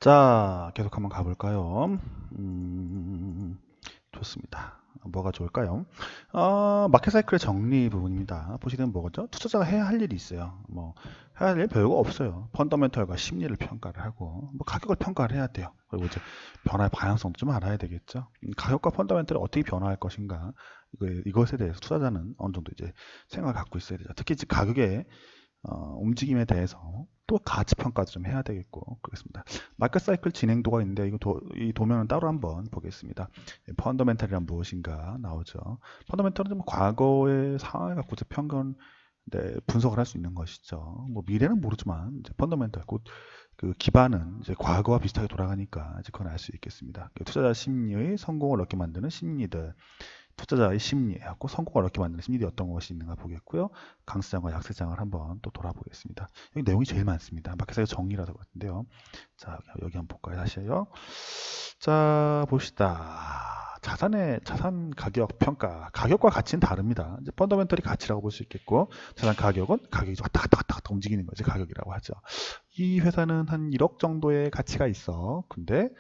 자, 계속 한번 가볼까요? 좋습니다. 뭐가 좋을까요? 마켓 사이클의 정리 부분입니다. 보시면 뭐죠? 투자자가 해야 할 일이 있어요. 뭐 해야 할 일 별거 없어요. 펀더멘털과 심리를 평가를 하고 뭐 가격을 평가를 해야 돼요. 그리고 이제 변화의 방향성도 좀 알아야 되겠죠. 가격과 펀더멘털이 어떻게 변화할 것인가 이것에 대해서 투자자는 어느 정도 이제 생각을 갖고 있어야 되죠. 특히 이제 가격의 움직임에 대해서 또 가치 평가도 좀 해야 되겠고 그렇습니다. 마켓 사이클 진행도가 있는데 이 도면은 따로 한번 보겠습니다. 펀더멘탈이란 무엇인가 나오죠. 펀더멘탈은 좀 과거의 상황을 갖고 이제 분석을 할 수 있는 것이죠. 뭐 미래는 모르지만 이제 펀더멘탈 곧 그 기반은 이제 과거와 비슷하게 돌아가니까 이제 그건 알 수 있겠습니다. 투자자 심리의 성공을 얻게 만드는 심리들. 투자자의 심리하고 성공을 얻게 만드는 심리들이 어떤 것이 있는가 보겠고요. 강세장과 약세장을 한번 또 돌아보겠습니다. 여기 내용이 제일 많습니다. 마켓사이클 정리라서 그렇는데요. 자, 여기 한번 볼까요? 다시요. 자, 봅시다. 자산 가격 평가. 가격과 가치는 다릅니다. 이제 펀더멘털이 가치라고 볼 수 있겠고, 자산 가격은 가격이 왔다 갔다 움직이는 거지 가격이라고 하죠. 이 회사는 한 1억 정도의 가치가 있어. 근데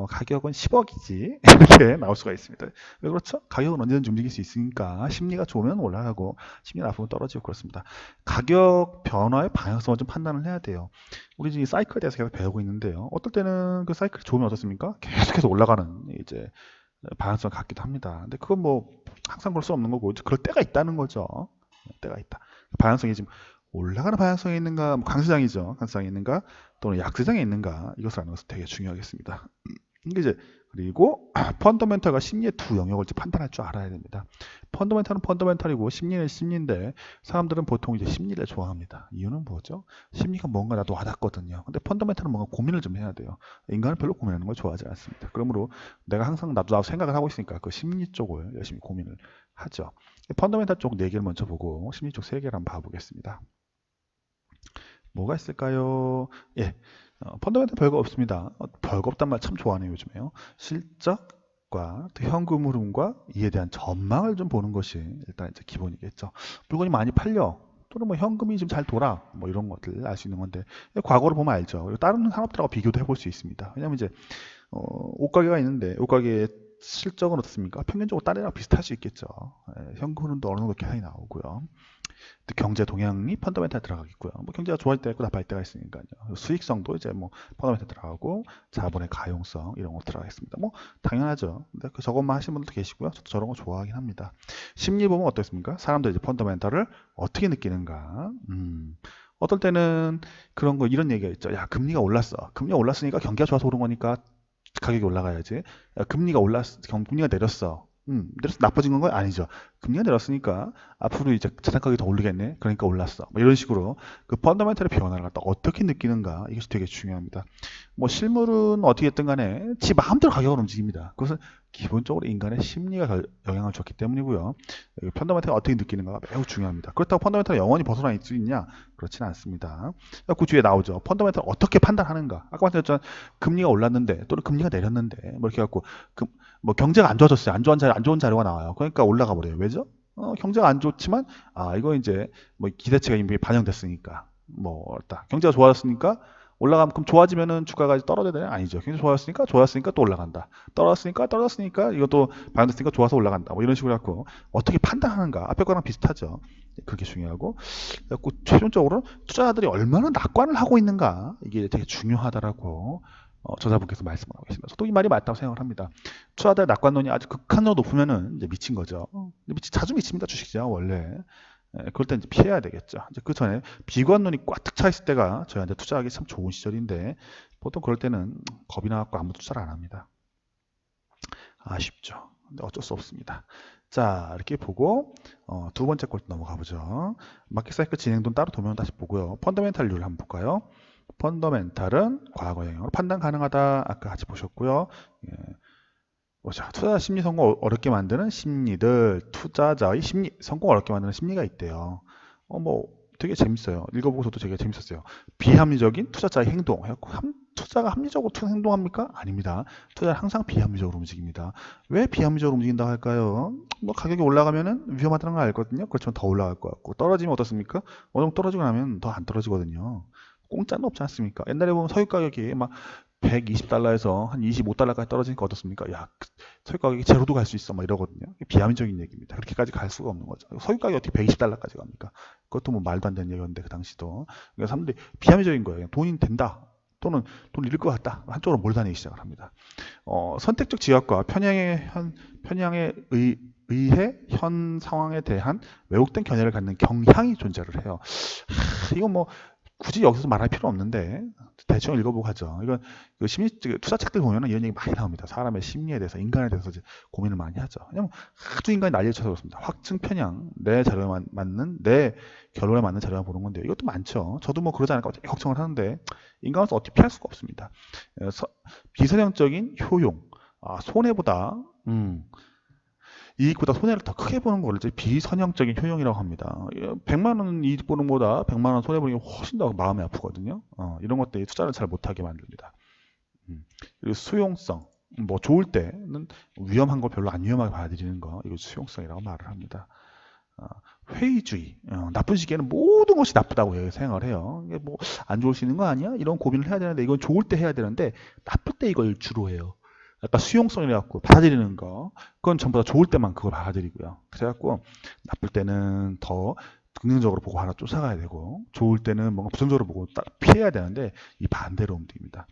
가격은 10억이지. 이렇게 나올 수가 있습니다. 왜 그렇죠? 가격은 언제든지 움직일 수 있으니까 심리가 좋으면 올라가고 심리가 나쁘면 떨어지고 그렇습니다. 가격 변화의 방향성을 좀 판단을 해야 돼요. 우리 지금 사이클에 대해서 계속 배우고 있는데요. 어떨 때는 그 사이클이 좋으면 어떻습니까? 계속해서 올라가는 이제 방향성을 갖기도 합니다. 근데 그건 뭐 항상 그럴 수 없는 거고 그럴 때가 있다는 거죠. 때가 있다. 방향성이 지금 올라가는 방향성에 있는가, 뭐 강세장이죠. 강세장에 있는가, 또는 약세장에 있는가 이것을 아는 것은 되게 중요하겠습니다. 이게 이제 그리고 펀더멘털과 심리의 두 영역을 판단할 줄 알아야 됩니다. 펀더멘털은 펀더멘털이고 심리는 심리인데 사람들은 보통 이제 심리를 좋아합니다. 이유는 뭐죠? 심리가 뭔가 나도 와닿거든요. 근데 펀더멘털은 뭔가 고민을 좀 해야 돼요. 인간은 별로 고민하는 걸 좋아하지 않습니다. 그러므로 내가 항상 나도 생각을 하고 있으니까 그 심리 쪽을 열심히 고민을 하죠. 펀더멘털 쪽 4개를 먼저 보고 심리 쪽 3개를 한번 봐보겠습니다. 뭐가 있을까요? 예, 펀더멘털 별거 없습니다. 별거 없단 말 참 좋아하네요, 요즘에요. 실적과 또 현금 흐름과 이에 대한 전망을 좀 보는 것이 일단 이제 기본이겠죠. 물건이 많이 팔려. 또는 뭐 현금이 좀 잘 돌아. 뭐 이런 것들 알 수 있는 건데 과거를 보면 알죠. 그리고 다른 산업들하고 비교도 해볼 수 있습니다. 왜냐면 이제 옷가게가 있는데 옷가게의 실적은 어떻습니까? 평균적으로 다른 데랑 비슷할 수 있겠죠. 현금 흐름도 어느 정도 계산이 나오고요. 또 경제 동향이 펀더멘탈 들어가겠고요. 뭐 경제가 좋아할 때 있고 나빠할 때가 있으니까요. 수익성도 이제 뭐 펀더멘탈 들어가고 자본의 가용성 이런 거 들어가겠습니다. 뭐 당연하죠. 근데 그 저것만 하시는 분들도 계시고요. 저도 저런 거 좋아하긴 합니다. 심리 보면 어떻습니까? 사람들이 이제 펀더멘탈을 어떻게 느끼는가? 어떨 때는 그런 거 이런 얘기가 있죠. 야, 금리가 올랐어. 금리가 올랐으니까 경기가 좋아서 오른 거니까 가격이 올라가야지. 야, 금리가 내렸어. 내려서 나빠진 건가요? 아니죠. 금리가 내렸으니까 앞으로 이제 자산 가격이 더 오르겠네. 그러니까 올랐어. 뭐 이런 식으로 그 펀더멘털의 변화를 갖다 어떻게 느끼는가 이것이 되게 중요합니다. 뭐 실물은 어떻게 됐든 간에 지 마음대로 가격을 움직입니다. 그것은 기본적으로 인간의 심리가 영향을 줬기 때문이고요. 펀더멘털이 어떻게 느끼는가가 매우 중요합니다. 그렇다고 펀더멘털이 영원히 벗어나 있을 수 있냐? 그렇지는 않습니다. 그 뒤에 나오죠. 펀더멘털 어떻게 판단하는가? 아까 말씀드렸잖아요. 금리가 올랐는데 또는 금리가 내렸는데 뭐 이렇게 갖고 뭐 경제가 안 좋아졌어요. 안 좋은 자료가 나와요. 그러니까 올라가 버려요. 왜죠? 경제가 안 좋지만 이거 이제 뭐 기대치가 이미 반영됐으니까 뭐 어다 경제가 좋아졌으니까 올라가면 그럼 좋아지면은 주가가 떨어져야 되냐? 아니죠. 경제 좋았으니까 또 올라간다. 떨어졌으니까 이것도 반영됐으니까 좋아서 올라간다. 뭐 이런 식으로 갖고 어떻게 판단하는가? 앞에 거랑 비슷하죠. 그게 중요하고 그래갖고 최종적으로 투자자들이 얼마나 낙관을 하고 있는가 이게 되게 중요하다라고 저자분께서 말씀을 하고 계십니다. 저도 이 말이 맞다고 생각을 합니다. 투자자들 낙관론이 아주 극한으로 높으면은 이제 미친 거죠. 자주 미칩니다, 주식시장 원래. 그럴 때 이제 피해야 되겠죠. 이제 그 전에 비관론이 꽉 차 있을 때가 저희한테 투자하기 참 좋은 시절인데 보통 그럴 때는 겁이 나갖고 아무도 투자를 안 합니다. 아쉽죠. 근데 어쩔 수 없습니다. 자, 이렇게 보고 두 번째 꼴 넘어가 보죠. 마켓 사이클 진행도는 따로 도면 다시 보고요. 펀더멘탈 룰 한번 볼까요? 펀더멘탈은 과거 영역으로 판단 가능하다. 아까 같이 보셨고요. 예, 보자. 투자 심리 성공 어렵게 만드는 심리들, 투자자의 심리 성공 어렵게 만드는 심리가 있대요. 뭐 되게 재밌어요. 읽어보고 저도 되게 재밌었어요. 비합리적인 투자자의 행동. 투자가 합리적으로 행동합니까? 아닙니다. 투자는 항상 비합리적으로 움직입니다. 왜 비합리적으로 움직인다 할까요? 뭐 가격이 올라가면은 위험하다는 걸 알거든요. 그렇지만 더 올라갈 것 같고 떨어지면 어떻습니까? 어느 정도 떨어지고 나면 더 안 떨어지거든요. 공짜는 없지 않습니까? 옛날에 보면 석유 가격이 막 120달러에서 한 25달러까지 떨어지니까 어떻습니까? 야, 석유 가격이 제로도 갈 수 있어. 막 이러거든요. 비합리적인 얘기입니다. 그렇게까지 갈 수가 없는 거죠. 석유 가격이 어떻게 120달러까지 갑니까? 그것도 뭐 말도 안 되는 얘기였는데, 그 당시도. 그러니까 사람들이 비합리적인 거예요. 그냥 돈이 된다. 또는 돈 잃을 것 같다. 한쪽으로 몰다니기 시작을 합니다. 선택적 지각과 편향에 의해 현 상황에 대한 왜곡된 견해를 갖는 경향이 존재를 해요. 이건 뭐 굳이 여기서 말할 필요 없는데 대충 읽어보고 하죠. 이건 그 심리 투자책들 보면은 이런 얘기 많이 나옵니다. 사람의 심리에 대해서, 인간에 대해서 이제 고민을 많이 하죠. 왜냐면 하도 인간이 난리를 쳐서 그렇습니다. 확증 편향, 내 자료에 맞는, 내 결론에 맞는 자료만 보는 건데요. 이것도 많죠. 저도 뭐 그러지 않을까 걱정을 하는데 인간으로서 어떻게 피할 수가 없습니다. 비선형적인 효용, 손해보다 이익보다 손해를 더 크게 보는 걸 이제 비선형적인 효용이라고 합니다. 100만 원 이익 보는 것보다 100만 원 손해 보는 게 훨씬 더 마음이 아프거든요. 이런 것들이 투자를 잘 못하게 만듭니다. 그리고 수용성, 뭐 좋을 때는 위험한 걸 별로 안 위험하게 받아들이는 거, 이거 수용성이라고 말을 합니다. 회의주의, 나쁜 시기에는 모든 것이 나쁘다고 생각을 해요. 이게 뭐 안 좋을 수 있는 거 아니야? 이런 고민을 해야 되는데, 이건 좋을 때 해야 되는데 나쁠 때 이걸 주로 해요. 약간 수용성이라 갖고 받아들이는 거, 그건 전부 다 좋을 때만 그걸 받아들이고요. 그래갖고 나쁠 때는 더 긍정적으로 보고 하나 쫓아가야 되고, 좋을 때는 뭔가 부정적으로 보고 피해야 되는데 이 반대로 움직입니다.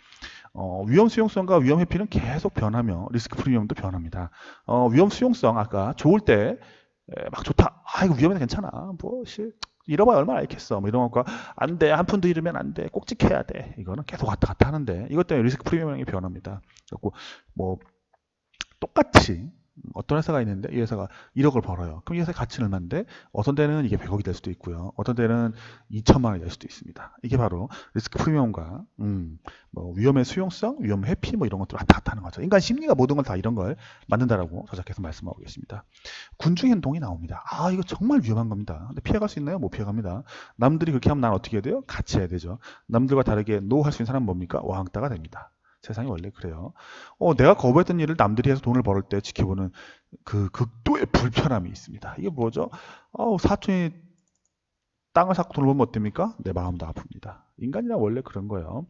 위험 수용성과 위험 회피는 계속 변하며 리스크 프리미엄도 변합니다. 위험 수용성, 아까 좋을 때 막 좋다. 이거 위험해, 괜찮아. 뭐 잃어봐야 얼마나 있겠어. 뭐 이런 것과 안 돼. 한 푼도 잃으면 안 돼. 꼭 지켜야 돼. 이거는 계속 왔다 갔다 하는데 이것 때문에 리스크 프리미엄이 변합니다. 그래서 뭐 똑같이 어떤 회사가 있는데 이 회사가 1억을 벌어요. 그럼 이 회사의 가치는 얼마인데 어떤 데는 이게 100억이 될 수도 있고요. 어떤 데는 2천만 원이 될 수도 있습니다. 이게 바로 리스크 프리미엄과 뭐 위험의 수용성, 위험 회피 뭐 이런 것들 왔다 갔다 하는 거죠. 인간 심리가 모든 걸 다 이런 걸 만든다라고 저자께서 말씀하고 계십니다. 군중 행동이 나옵니다. 이거 정말 위험한 겁니다. 근데 피해갈 수 있나요? 못 피해갑니다. 남들이 그렇게 하면 난 어떻게 해야 돼요? 같이 해야 되죠. 남들과 다르게 노 할 수 있는 사람은 뭡니까? 왕따가 됩니다. 세상이 원래 그래요. 내가 거부했던 일을 남들이 해서 돈을 벌을 때 지켜보는 그 극도의 불편함이 있습니다. 이게 뭐죠? 사촌이 땅을 사고 돈을 벌면 어땠습니까? 내 마음도 아픕니다. 인간이란 원래 그런 거예요.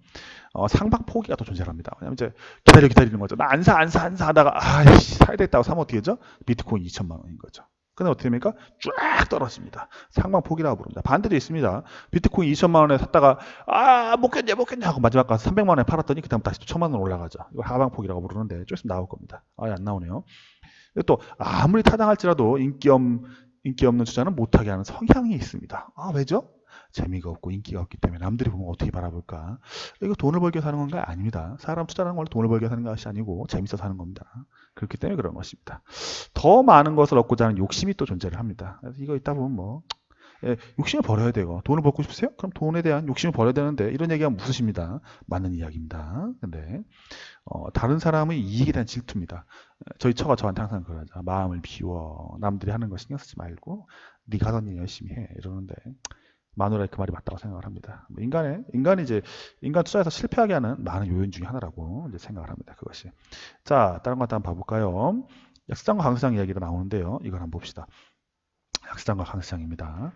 상박 포기가 또 존재합니다. 왜냐면 이제 기다리는 거죠. 나 안 사 하다가 사야 되겠다고 사면 어떻게 되죠? 비트코인 2천만 원인 거죠. 근데 어떻게 됩니까? 쫙 떨어집니다. 상방 포기라고 부릅니다. 반대도 있습니다. 비트코인 2천만 원에 샀다가 못 견뎌 하고 마지막 가서 300만 원에 팔았더니 그다음 다시 또 1,000만 원 올라가죠. 이거 하방 포기라고 부르는데 좀 있으면 나올 겁니다. 안 나오네요. 또 아무리 타당할지라도 인기 없는 투자는 못하게 하는 성향이 있습니다. 왜죠? 재미가 없고 인기가 없기 때문에 남들이 보면 어떻게 바라볼까? 이거 돈을 벌기 위해서 하는 건가? 아닙니다. 사람 투자라는 건 원래 돈을 벌기 위해서 하는 것이 아니고 재밌어서 하는 겁니다. 그렇기 때문에 그런 것입니다. 더 많은 것을 얻고자 하는 욕심이 또 존재를 합니다. 그래서 이거 있다 보면 욕심을 버려야 되고, 돈을 벌고 싶으세요? 그럼 돈에 대한 욕심을 버려야 되는데 이런 얘기가 무엇입니다. 맞는 이야기입니다. 근데 다른 사람의 이익에 대한 질투입니다. 저희 처가 저한테 항상 그러죠. 마음을 비워. 남들이 하는 거 신경 쓰지 말고 네가 하던 일 열심히 해. 이러는데 마누라의 그 말이 맞다고 생각을 합니다. 인간 투자에서 실패하게 하는 많은 요인 중에 하나라고 이제 생각을 합니다. 그것이. 자, 다른 것 한번 봐볼까요? 약시장과 강시장 이야기가 나오는데요. 이걸 한번 봅시다. 약시장과 강시장입니다.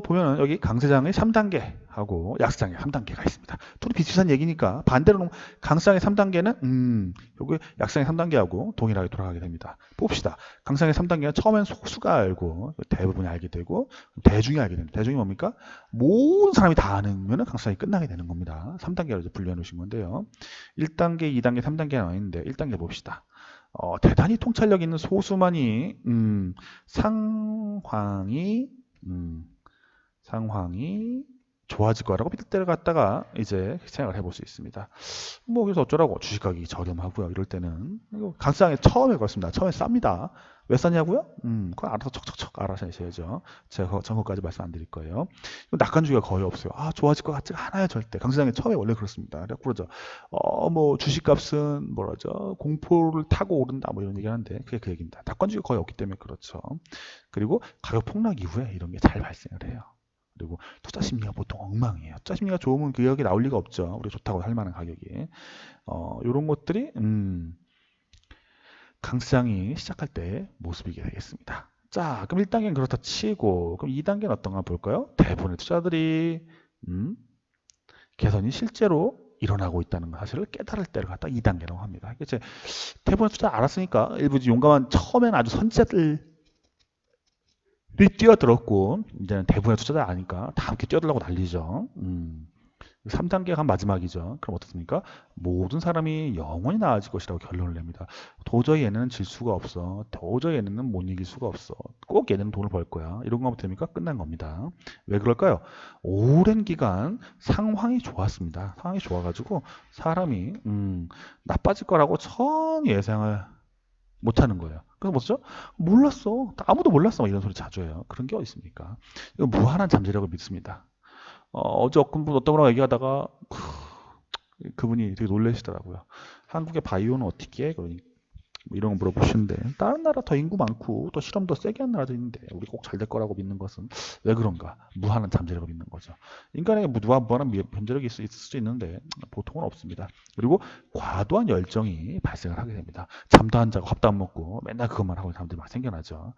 보면은 여기 강세장의 3단계하고 약시장의 3단계가 있습니다. 둘이 비슷한 얘기니까 반대로 강시장의 3단계는 여기 약시장의 3단계하고 동일하게 돌아가게 됩니다. 봅시다. 강시장의 3단계는 처음엔 소수가 알고 대부분이 알게 되고 대중이 알게 됩니다. 대중이 뭡니까? 모든 사람이 다 아는 강시장이 끝나게 되는 겁니다. 3단계로 이제 분류해 놓으신 건데요. 1단계, 2단계, 3단계가 나와 있는데 1단계 봅시다. 대단히 통찰력 있는 소수만이 상황이 좋아질 거라고 믿을 때를 갖다가 이제 생각을 해볼 수 있습니다. 뭐 그래서 어쩌라고 주식 가격이 저렴하고요. 이럴 때는 강시장에 처음에 그렇습니다. 처음에 쌉니다. 왜 싸냐고요? 그건 알아서 척척척 알아셔야죠. 제가 전거까지 말씀 안 드릴 거예요. 낙관주의가 거의 없어요. 좋아질 것 같지가 않아요, 절대. 강시장에 처음에 원래 그렇습니다. 그러죠. 뭐 주식값은 뭐라죠? 공포를 타고 오른다, 뭐 이런 얘기하는데 그게 그 얘기입니다. 낙관주의가 거의 없기 때문에 그렇죠. 그리고 가격 폭락 이후에 이런 게 잘 발생을 해요. 그리고 투자 심리가 보통 엉망이에요. 투자 심리가 좋으면 그 가격이 나올 리가 없죠. 우리가 좋다고 할 만한 가격이. 이런 것들이 강시장이 시작할 때 모습이게 되겠습니다. 자, 그럼 1단계는 그렇다 치고, 그럼 2단계는 어떤가 볼까요? 대부분의 투자들이 개선이 실제로 일어나고 있다는 사실을 깨달을 때를 갖다 2단계라고 합니다. 이제 대부분 투자 알았으니까 일부 용감한 처음에는 아주 선지자들이 뛰어들었고 이제는 대부분의 투자자 아니까 다 함께 뛰어들라고 난리죠. 3단계가 마지막이죠. 그럼 어떻습니까? 모든 사람이 영원히 나아질 것이라고 결론을 냅니다. 도저히 얘네는 질 수가 없어. 도저히 얘네는 못 이길 수가 없어. 꼭 얘네는 돈을 벌 거야. 이런 거 하면 됩니까? 끝난 겁니다. 왜 그럴까요? 오랜 기간 상황이 좋았습니다. 상황이 좋아가지고 사람이 나빠질 거라고 전 예상을 못하는 거예요. 그래서 뭐죠? 몰랐어. 아무도 몰랐어. 막 이런 소리 자주 해요. 그런 게 어디 있습니까? 이거 무한한 잠재력을 믿습니다. 어제 어떤 분하고 얘기하다가 그분이 되게 놀라시더라고요. 한국의 바이오는 어떻게 해? 그러니 뭐 이런 거 물어보시는데 다른 나라 더 인구 많고 또 실험 더 세게 한 나라도 있는데 우리 꼭 잘 될 거라고 믿는 것은 왜 그런가? 무한한 잠재력을 믿는 거죠. 인간에게 무한한 잠재력이 있을 수도 있는데 보통은 없습니다. 그리고 과도한 열정이 발생을 하게 됩니다. 잠도 안 자고 밥도 안 먹고 맨날 그것만 하고 있는 사람들이 막 생겨나죠.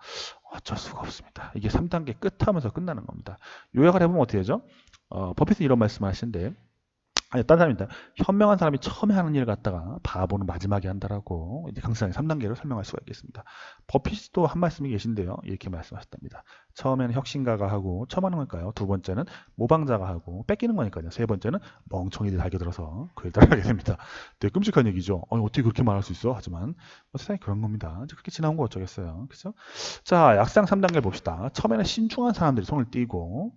어쩔 수가 없습니다. 이게 3단계 끝하면서 끝나는 겁니다. 요약을 해보면 어떻게 되죠? 버핏은 이런 말씀을 하시는데 아니, 딴 사람입니다. 현명한 사람이 처음에 하는 일을 갖다가 바보는 마지막에 한다라고 이제 강사의 3단계로 설명할 수가 있겠습니다. 버핏도 한 말씀이 계신데요. 이렇게 말씀하셨답니다. 처음에는 혁신가가 하고 처음 하는 걸까요? 두 번째는 모방자가 하고 뺏기는 거니까요. 세 번째는 멍청이들이 달겨들어서 그에 따라가게 됩니다. 되게 끔찍한 얘기죠. 아니, 어떻게 그렇게 말할 수 있어? 하지만 세상에 그런 겁니다. 이제 그렇게 지나온 거 어쩌겠어요. 그죠? 자, 약상 3단계를 봅시다. 처음에는 신중한 사람들이 손을 띄고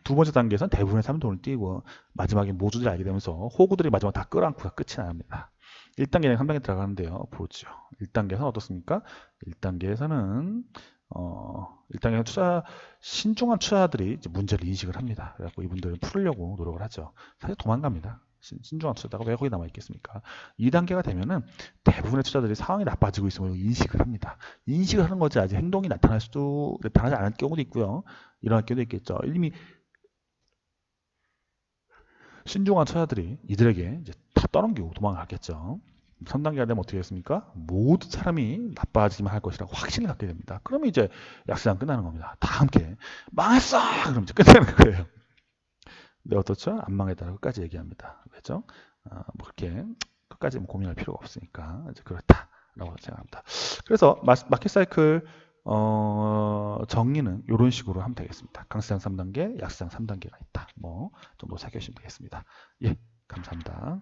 두 번째 단계에서는 대부분의 사람이 돈을 띄고 마지막에 모두들이 알게 되면서 호구들이 마지막 다 끌어안고가 끝이 납니다. 1단계는 3단계 들어가는데요. 보죠. 1단계에서는 어떻습니까? 1단계에서는 1단계는 신중한 투자자들이 이제 문제를 인식을 합니다. 그래갖고 이분들은 풀으려고 노력을 하죠. 사실 도망갑니다. 신중한 투자자가 왜 거기 남아있겠습니까? 2단계가 되면은 대부분의 투자들이 상황이 나빠지고 있음을 인식을 합니다. 인식을 하는 거지 아직 행동이 나타나지 않을 경우도 있고요. 일어날 경우도 있겠죠. 이미 신중한 투자들이 이들에게 이제 다 떠넘기고 도망가겠죠. 3단계가 되면 어떻게 됐습니까? 모든 사람이 나빠지기만 할 것이라고 확신을 갖게 됩니다. 그러면 이제 약세장 끝나는 겁니다. 다 함께 망했어! 그럼 이제 끝나는 거예요. 네, 어떻죠? 안 망했다고 끝까지 얘기합니다. 왜죠? 뭐 그렇게 끝까지 고민할 필요가 없으니까 이제 그렇다라고 생각합니다. 그래서 마켓 사이클 정리는 이런 식으로 하면 되겠습니다. 강세장 3단계, 약세장 3단계가 있다. 뭐 정도 새겨주시면 되겠습니다. 예, 감사합니다.